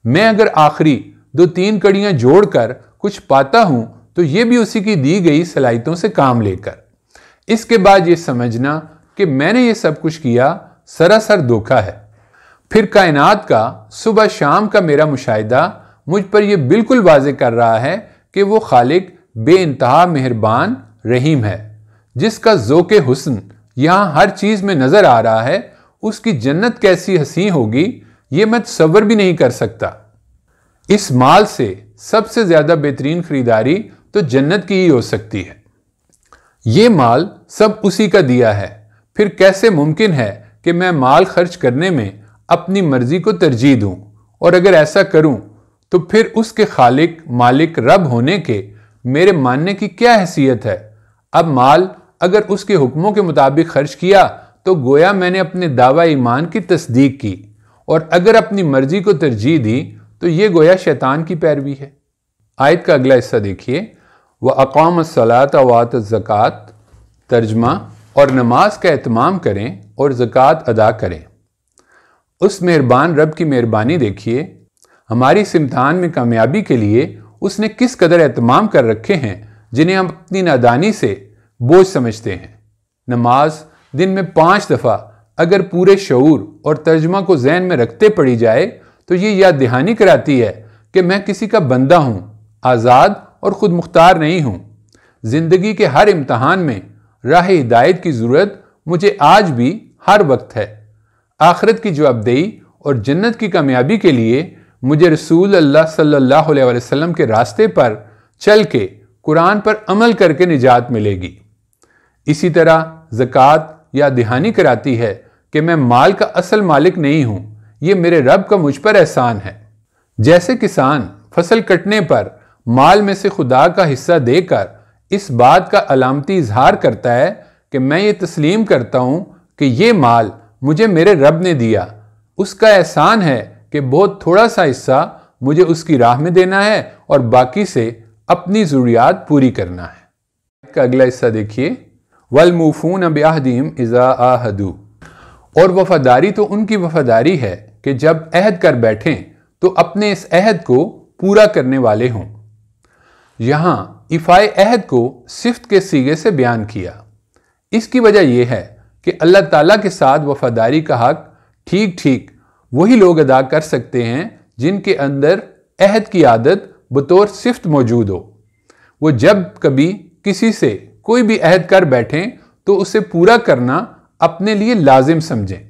میں اگر آخری 2-3 کڑیاں جوڑ کر کچھ پاتا ہوں تو یہ بھی اسی کی دی گئی صلاحیتوں سے کام لے کر۔ اس کے بعد یہ سمجھنا کہ میں نے یہ سب کچھ کیا سراسر دھوکہ ہے۔ پھر کائنات کا صبح شام کا میرا مشاہدہ مجھ پر یہ بالکل واضح کر رہا ہے کہ وہ خالق بے انتہا مہربان رحیم ہے، جس کا ذوق حسن یہاں ہر چیز میں نظر آ رہا ہے۔ اس کی جنت کیسی حسین ہوگی یہ میں تصور بھی نہیں کر سکتا۔ اس مال سے سب سے زیادہ بہترین خریداری تو جنت کی ہی ہو سکتی ہے۔ یہ مال سب اسی کا دیا ہے، پھر کیسے ممکن ہے کہ میں مال خرچ کرنے میں اپنی مرضی کو ترجیح دوں؟ اور اگر ایسا کروں تو پھر اس کے خالق مالک رب ہونے کے میرے ماننے کی کیا حیثیت ہے؟ اب مال اگر اس کے حکموں کے مطابق خرچ کیا تو گویا میں نے اپنے دعویٰ ایمان کی تصدیق کی، اور اگر اپنی مرضی کو ترجیح دی تو یہ گویا شیطان کی پیروی ہے۔ آیت کا اگلا حصہ دیکھیے، وَأَقَامَ الصَّلَاةَ وَآتَى الزَّكَاةَ، ترجمہ، اور نماز کا اہتمام کریں اور زکوٰۃ ادا کریں۔ اس مہربان رب کی مہربانی دیکھیے، ہماری اس امتحان میں کامیابی کے لیے اس نے کس قدر اہتمام کر رکھے ہیں جنہیں ہم اپنی نادانی سے بوجھ سمجھتے ہیں۔ نماز دن میں 5 دفعہ اگر پورے شعور اور ترجمہ کو ذہن میں رکھتے پڑھی جائے تو یہ یاد دہانی کراتی ہے کہ میں کسی کا بندہ ہوں، آزاد اور خود مختار نہیں ہوں۔ زندگی کے ہر امتحان میں راہ ہدایت کی ضرورت مجھے آج بھی ہر وقت ہے۔ آخرت کی جوابدہی اور جنت کی کامیابی کے لیے مجھے رسول اللہ صلی اللہ علیہ وسلم کے راستے پر چل کے قرآن پر عمل کر کے نجات ملے گی۔ اسی طرح زکوٰۃ یاد دہانی کراتی ہے کہ میں مال کا اصل مالک نہیں ہوں، یہ میرے رب کا مجھ پر احسان ہے۔ جیسے کسان فصل کٹنے پر مال میں سے خدا کا حصہ دے کر اس بات کا علامتی اظہار کرتا ہے کہ میں یہ تسلیم کرتا ہوں کہ یہ مال مجھے میرے رب نے دیا، اس کا احسان ہے کہ بہت تھوڑا سا حصہ مجھے اس کی راہ میں دینا ہے اور باقی سے اپنی ضروریات پوری کرنا ہے۔ کا اگلا حصہ دیکھیے، وَالْمُوفُونَ بِعَهْدِهِمْ إِذَا عَاهَدُوا، اور وفاداری تو ان کی وفاداری ہے کہ جب عہد کر بیٹھیں تو اپنے اس عہد کو پورا کرنے والے ہوں۔ یہاں ایفائے عہد کو صفت کے صیغے سے بیان کیا۔ اس کی وجہ یہ ہے کہ اللہ تعالیٰ کے ساتھ وفاداری کا حق ٹھیک ٹھیک وہی لوگ ادا کر سکتے ہیں جن کے اندر عہد کی عادت بطور صفت موجود ہو۔ وہ جب کبھی کسی سے کوئی بھی عہد کر بیٹھیں تو اسے پورا کرنا اپنے لیے لازم سمجھیں۔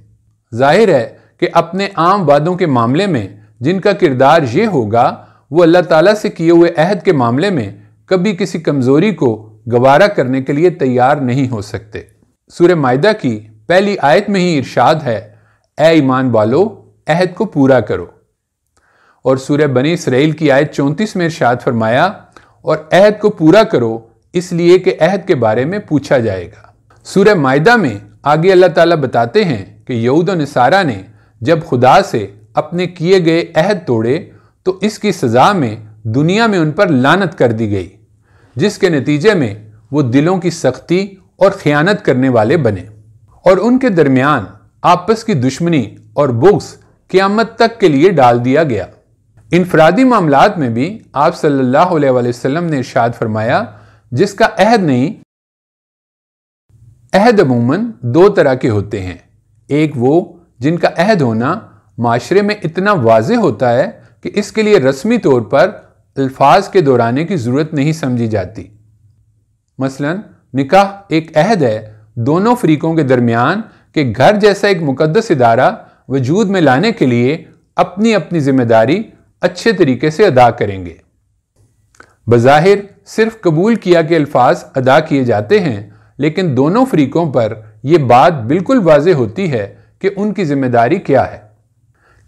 ظاہر ہے کہ اپنے عام وعدوں کے معاملے میں جن کا کردار یہ ہوگا وہ اللہ تعالیٰ سے کیے ہوئے عہد کے معاملے میں کبھی کسی کمزوری کو گوارا کرنے کے لیے تیار نہیں ہو سکتے۔ سورہ مائدہ کی پہلی آیت میں ہی ارشاد ہے، اے ایمان والو عہد کو پورا کرو۔ اور سورہ بنی اسرائیل کی آیت 34 میں ارشاد فرمایا، اور عہد کو پورا کرو اس لیے کہ عہد کے بارے میں پوچھا جائے گا۔ سورہ مائدہ میں آگے اللہ تعالیٰ بتاتے ہیں کہ یہود و نصارہ نے جب خدا سے اپنے کیے گئے عہد توڑے تو اس کی سزا میں دنیا میں ان پر لعنت کر دی گئی، جس کے نتیجے میں وہ دلوں کی سختی اور خیانت کرنے والے بنے، اور ان کے درمیان آپس کی دشمنی اور بغض قیامت تک کے لیے ڈال دیا گیا۔ انفرادی معاملات میں بھی آپ صلی اللہ علیہ وسلم نے ارشاد فرمایا، جس کا عہد نہیں۔ عہد عموماً 2 طرح کے ہوتے ہیں، ایک وہ جن کا عہد ہونا معاشرے میں اتنا واضح ہوتا ہے کہ اس کے لیے رسمی طور پر الفاظ کے دہرانے کی ضرورت نہیں سمجھی جاتی۔ مثلا نکاح ایک عہد ہے دونوں فریقوں کے درمیان کہ گھر جیسا ایک مقدس ادارہ وجود میں لانے کے لیے اپنی اپنی ذمہ داری اچھے طریقے سے ادا کریں گے۔ بظاہر صرف قبول کیا کہ الفاظ ادا کیے جاتے ہیں، لیکن دونوں فریقوں پر یہ بات بالکل واضح ہوتی ہے کہ ان کی ذمہ داری کیا ہے۔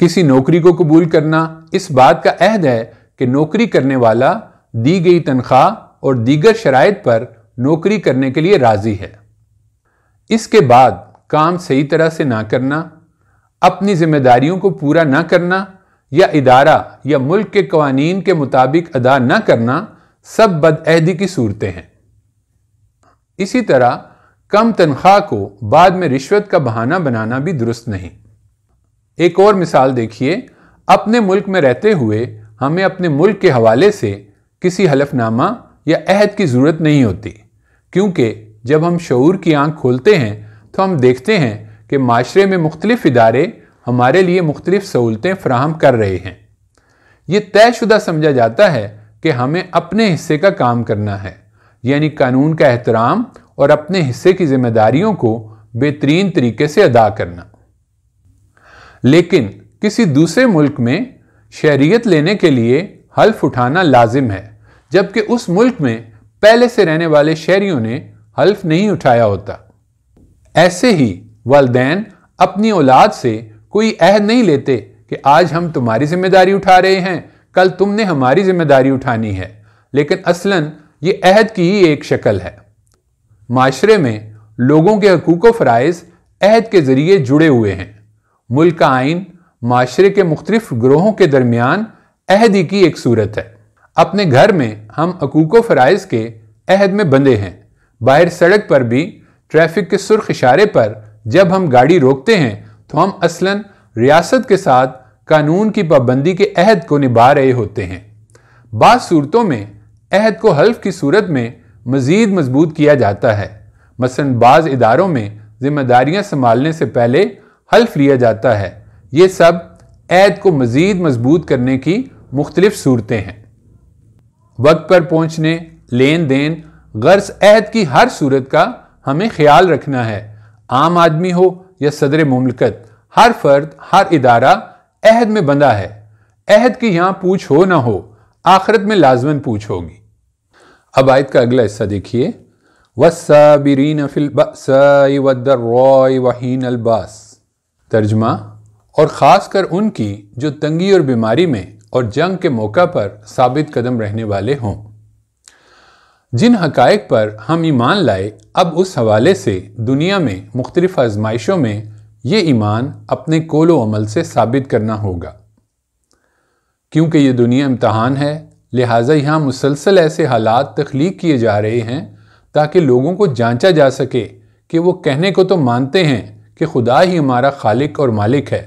کسی نوکری کو قبول کرنا اس بات کا عہد ہے کہ نوکری کرنے والا دی گئی تنخواہ اور دیگر شرائط پر نوکری کرنے کے لیے راضی ہے۔ اس کے بعد کام صحیح طرح سے نہ کرنا، اپنی ذمہ داریوں کو پورا نہ کرنا یا ادارہ یا ملک کے قوانین کے مطابق ادا نہ کرنا سب بدعہدی کی صورتیں ہیں۔ اسی طرح کم تنخواہ کو بعد میں رشوت کا بہانہ بنانا بھی درست نہیں۔ ایک اور مثال دیکھیے، اپنے ملک میں رہتے ہوئے ہمیں اپنے ملک کے حوالے سے کسی حلف نامہ یا عہد کی ضرورت نہیں ہوتی، کیونکہ جب ہم شعور کی آنکھ کھولتے ہیں تو ہم دیکھتے ہیں کہ معاشرے میں مختلف ادارے ہمارے لیے مختلف سہولتیں فراہم کر رہے ہیں۔ یہ طے شدہ سمجھا جاتا ہے کہ ہمیں اپنے حصے کا کام کرنا ہے، یعنی قانون کا احترام اور اپنے حصے کی ذمہ داریوں کو بہترین طریقے سے ادا کرنا۔ لیکن کسی دوسرے ملک میں شہریت لینے کے لیے حلف اٹھانا لازم ہے، جبکہ اس ملک میں پہلے سے رہنے والے شہریوں نے حلف نہیں اٹھایا ہوتا۔ ایسے ہی والدین اپنی اولاد سے کوئی عہد نہیں لیتے کہ آج ہم تمہاری ذمہ داری اٹھا رہے ہیں، کل تم نے ہماری ذمہ داری اٹھانی ہے، لیکن اصلاً یہ عہد کی ہی ایک شکل ہے۔ معاشرے میں لوگوں کے حقوق و فرائض عہد کے ذریعے جڑے ہوئے ہیں۔ ملک کا آئین معاشرے کے مختلف گروہوں کے درمیان عہد ہی کی ایک صورت ہے۔ اپنے گھر میں ہم حقوق و فرائض کے عہد میں بندھے ہیں۔ باہر سڑک پر بھی ٹریفک کے سرخ اشارے پر جب ہم گاڑی روکتے ہیں تو ہم اصلاً ریاست کے ساتھ قانون کی پابندی کے عہد کو نبھا رہے ہوتے ہیں۔ بعض صورتوں میں عہد کو حلف کی صورت میں مزید مضبوط کیا جاتا ہے۔ مثلاً بعض اداروں میں ذمہ داریاں سنبھالنے سے پہلے حلف لیا جاتا ہے۔ یہ سب عہد کو مزید مضبوط کرنے کی مختلف صورتیں ہیں۔ وقت پر پہنچنے، لین دین، غرض عہد کی ہر صورت کا ہمیں خیال رکھنا ہے۔ عام آدمی ہو یا صدر مملکت، ہر فرد، ہر ادارہ عہد میں بندھا ہے۔ عہد کی یہاں پوچھ ہو نہ ہو، آخرت میں لازماً پوچھ ہوگی۔ اب آیت کا اگلا حصہ دیکھیے، وَالصَّابِرِينَ فِي الْبَأْسَاءِ وَالضَّرَّاءِ وَحِينَ الْبَأْسِ۔ ترجمہ، اور خاص کر ان کی جو تنگی اور بیماری میں اور جنگ کے موقع پر ثابت قدم رہنے والے ہوں۔ جن حقائق پر ہم ایمان لائے، اب اس حوالے سے دنیا میں مختلف آزمائشوں میں یہ ایمان اپنے قول و عمل سے ثابت کرنا ہوگا۔ کیونکہ یہ دنیا امتحان ہے، لہٰذا یہاں مسلسل ایسے حالات تخلیق کیے جا رہے ہیں تاکہ لوگوں کو جانچا جا سکے کہ وہ کہنے کو تو مانتے ہیں کہ خدا ہی ہمارا خالق اور مالک ہے،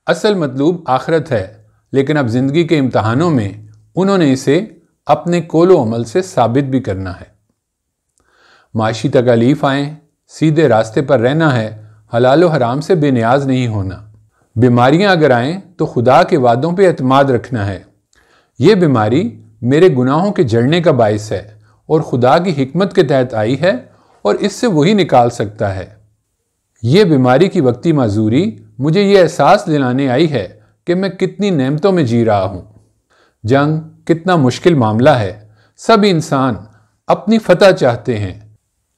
اصل مطلوب آخرت ہے، لیکن اب زندگی کے امتحانوں میں انہوں نے اسے اپنے قول و عمل سے ثابت بھی کرنا ہے۔ معاشی تکالیف آئیں، سیدھے راستے پر رہنا ہے، حلال و حرام سے بے نیاز نہیں ہونا۔ بیماریاں اگر آئیں تو خدا کے وعدوں پہ اعتماد رکھنا ہے۔ یہ بیماری میرے گناہوں کے جڑنے کا باعث ہے اور خدا کی حکمت کے تحت آئی ہے اور اس سے وہی نکال سکتا ہے۔ یہ بیماری کی وقتی معذوری مجھے یہ احساس دلانے آئی ہے کہ میں کتنی نعمتوں میں جی رہا ہوں۔ جنگ کتنا مشکل معاملہ ہے، سب انسان اپنی فتح چاہتے ہیں،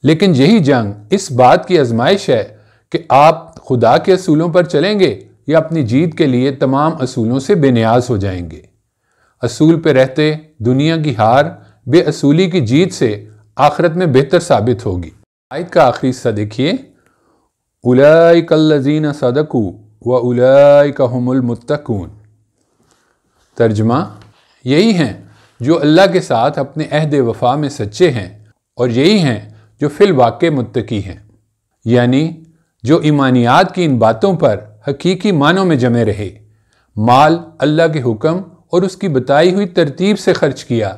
لیکن یہی جنگ اس بات کی آزمائش ہے کہ آپ خدا کے اصولوں پر چلیں گے یا اپنی جیت کے لیے تمام اصولوں سے بے نیاز ہو جائیں گے۔ اصول پہ رہتے دنیا کی ہار بے اصولی کی جیت سے آخرت میں بہتر ثابت ہوگی۔ آیت کا آخری حصہ دیکھیے، اولئک الذین صدقوا واولئک هم المتقون۔ ترجمہ، یہی ہیں جو اللہ کے ساتھ اپنے عہد وفا میں سچے ہیں اور یہی ہیں جو فی الواقع متقی ہیں، یعنی جو ایمانیات کی ان باتوں پر حقیقی معنوں میں جمے رہے، مال اللہ کے حکم اور اس کی بتائی ہوئی ترتیب سے خرچ کیا،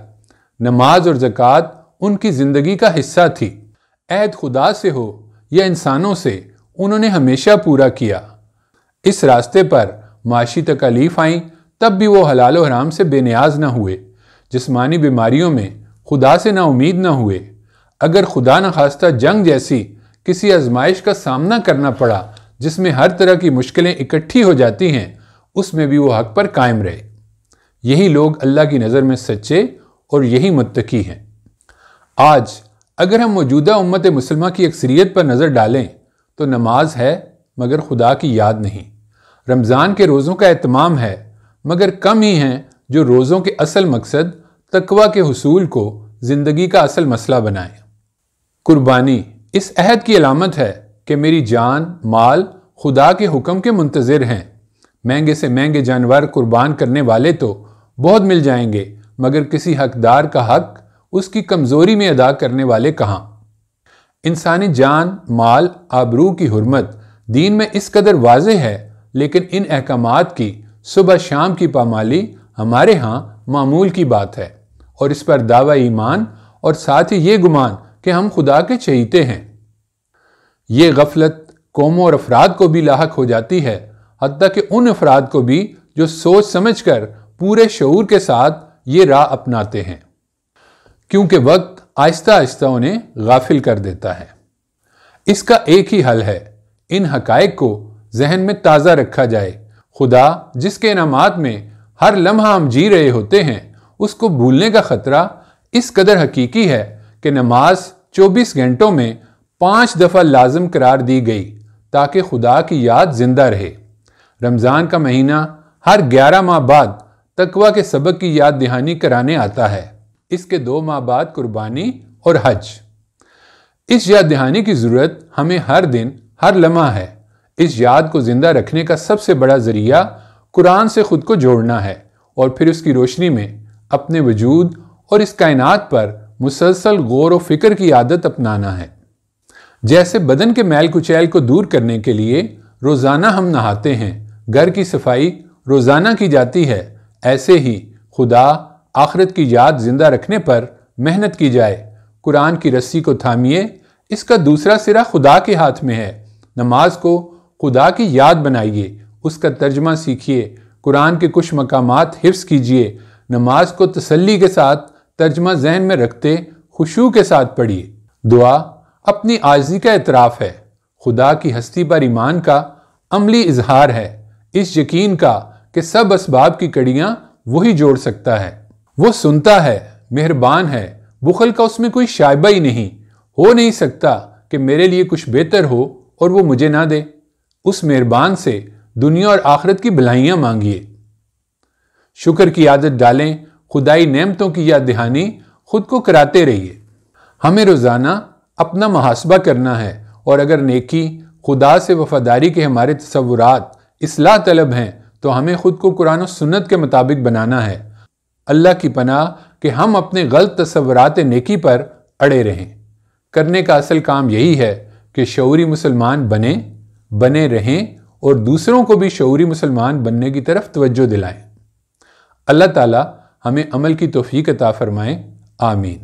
نماز اور زکوٰۃ ان کی زندگی کا حصہ تھی، عہد خدا سے ہو یا انسانوں سے انہوں نے ہمیشہ پورا کیا۔ اس راستے پر معاشی تکالیف آئیں تب بھی وہ حلال و حرام سے بے نیاز نہ ہوئے، جسمانی بیماریوں میں خدا سے نا امید نہ ہوئے۔ اگر خدا نخواستہ جنگ جیسی کسی آزمائش کا سامنا کرنا پڑا جس میں ہر طرح کی مشکلیں اکٹھی ہو جاتی ہیں، اس میں بھی وہ حق پر قائم رہے۔ یہی لوگ اللہ کی نظر میں سچے اور یہی متقی ہیں۔ آج اگر ہم موجودہ امت مسلمہ کی اکثریت پر نظر ڈالیں تو نماز ہے مگر خدا کی یاد نہیں، رمضان کے روزوں کا اہتمام ہے مگر کم ہی ہیں جو روزوں کے اصل مقصد تقوی کے حصول کو زندگی کا اصل مسئلہ بنائیں۔ قربانی اس عہد کی علامت ہے کہ میری جان، مال خدا کے حکم کے منتظر ہیں۔ مہنگے سے مہنگے جانور قربان کرنے والے تو بہت مل جائیں گے مگر کسی حقدار کا حق اس کی کمزوری میں ادا کرنے والے کہاں؟ انسانی جان، مال، آبرو کی حرمت دین میں اس قدر واضح ہے، لیکن ان احکامات کی صبح شام کی پامالی ہمارے ہاں معمول کی بات ہے، اور اس پر دعوی ایمان اور ساتھ ہی یہ گمان کہ ہم خدا کے چہیتے ہیں۔ یہ غفلت قوموں اور افراد کو بھی لاحق ہو جاتی ہے، حتیٰ کہ ان افراد کو بھی جو سوچ سمجھ کر پورے شعور کے ساتھ یہ راہ اپناتے ہیں، کیونکہ وقت آہستہ آہستہ انہیں غافل کر دیتا ہے۔ اس کا ایک ہی حل ہے، ان حقائق کو ذہن میں تازہ رکھا جائے۔ خدا جس کے انعامات میں ہر لمحہ ہم جی رہے ہوتے ہیں، اس کو بھولنے کا خطرہ اس قدر حقیقی ہے کہ نماز 24 گھنٹوں میں 5 دفعہ لازم قرار دی گئی تاکہ خدا کی یاد زندہ رہے۔ رمضان کا مہینہ ہر 11 ماہ بعد تقویٰ کے سبق کی یاد دہانی کرانے آتا ہے۔ اس کے 2 ماہ بعد قربانی اور حج۔ اس یاد دہانی کی ضرورت ہمیں ہر دن ہر لمحہ ہے۔ اس یاد کو زندہ رکھنے کا سب سے بڑا ذریعہ قرآن سے خود کو جوڑنا ہے اور پھر اس کی روشنی میں اپنے وجود اور اس کائنات پر مسلسل غور و فکر کی عادت اپنانا ہے۔ جیسے بدن کے میل کچیل کو دور کرنے کے لیے روزانہ ہم نہاتے ہیں، گھر کی صفائی روزانہ کی جاتی ہے، ایسے ہی خدا آخرت کی یاد زندہ رکھنے پر محنت کی جائے۔ قرآن کی رسی کو تھامیے، اس کا دوسرا سرا خدا کے ہاتھ میں ہے۔ نماز کو خدا کی یاد بنائیے، اس کا ترجمہ سیکھیے، قرآن کے کچھ مقامات حفظ کیجیے، نماز کو تسلی کے ساتھ ترجمہ ذہن میں رکھتے خشوع کے ساتھ پڑھیے۔ دعا اپنی عاجزی کا اعتراف ہے، خدا کی ہستی پر ایمان کا عملی اظہار ہے، اس یقین کا کہ سب اسباب کی کڑیاں وہی جوڑ سکتا ہے۔ وہ سنتا ہے، مہربان ہے، بخل کا اس میں کوئی شائبہ ہی نہیں، ہو نہیں سکتا کہ میرے لیے کچھ بہتر ہو اور وہ مجھے نہ دے۔ اس مہربان سے دنیا اور آخرت کی بھلائیاں مانگیے۔ شکر کی عادت ڈالیں، خدائی نعمتوں کی یاد دہانی خود کو کراتے رہیے۔ ہمیں روزانہ اپنا محاسبہ کرنا ہے، اور اگر نیکی، خدا سے وفاداری کے ہمارے تصورات اصلاح طلب ہیں تو ہمیں خود کو قرآن و سنت کے مطابق بنانا ہے۔ اللہ کی پناہ کہ ہم اپنے غلط تصورات نیکی پر اڑے رہیں۔ کرنے کا اصل کام یہی ہے کہ شعوری مسلمان بنے رہیں اور دوسروں کو بھی شعوری مسلمان بننے کی طرف توجہ دلائیں۔ اللہ تعالی ہمیں عمل کی توفیق عطا فرمائے، آمین۔